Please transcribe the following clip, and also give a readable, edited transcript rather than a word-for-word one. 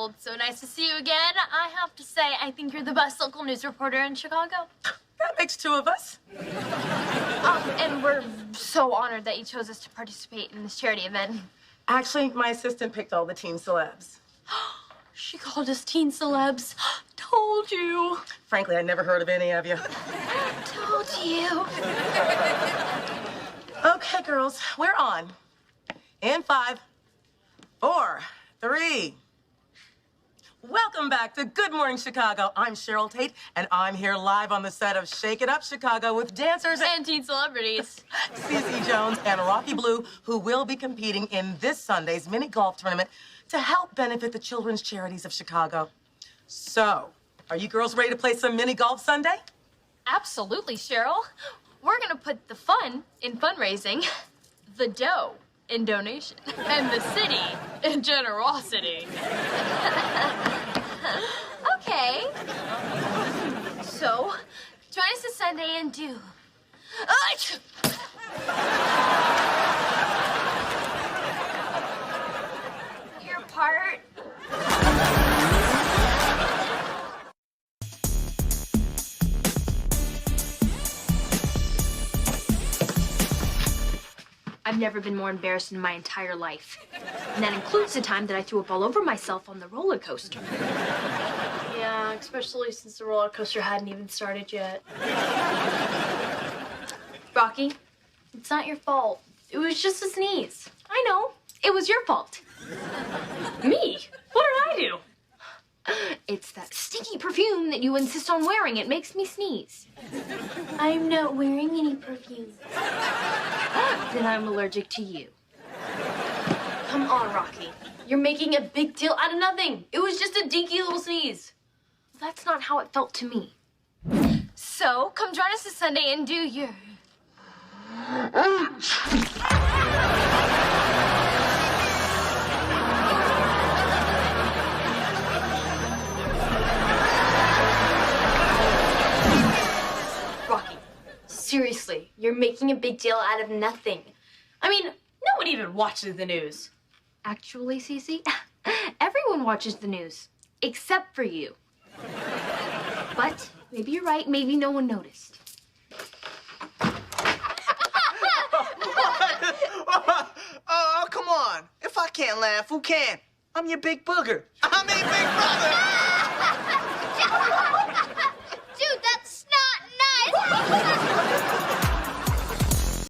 Gerald. So nice to see you again. I have to say, I think you're the best local news reporter in Chicago. That makes two of us. And we're so honored that you chose us to participate in this charity event. Actually, my assistant picked all the teen celebs. She called us teen celebs. Told you. Frankly, I never heard of any of you. Told you. Okay, girls, we're on. In 5, 4, 3. Welcome back to Good Morning Chicago. I'm Cheryl Tate, and I'm here live on the set of Shake It Up Chicago with dancers And teen celebrities. Cece Jones and Rocky Blue, who will be competing in this Sunday's mini golf tournament to help benefit the children's charities of Chicago. So, are you girls ready to play some mini golf Sunday? Absolutely, Cheryl. We're gonna put the fun in fundraising, the dough in donation, and the city in generosity. Okay. So, join us this Sunday and do... your part. I've never been more embarrassed in my entire life. And that includes the time that I threw up all over myself on the roller coaster. Yeah, especially since the roller coaster hadn't even started yet. Rocky, it's not your fault. It was just a sneeze. I know. It was your fault. Me? What did I do? It's that stinky perfume that you insist on wearing. It makes me sneeze. I'm not wearing any perfume. Then I'm allergic to you. Come on, Rocky. You're making a big deal out of nothing. It was just a dinky little sneeze. That's not how it felt to me. So, come join us this Sunday and do your... Rocky, seriously, you're making a big deal out of nothing. I mean, no one even watches the news. Actually, Cece, everyone watches the news, except for you. But maybe you're right, maybe no one noticed. Oh, come on. If I can't laugh, who can? I'm your big booger. I mean, big brother. Dude, that's not nice.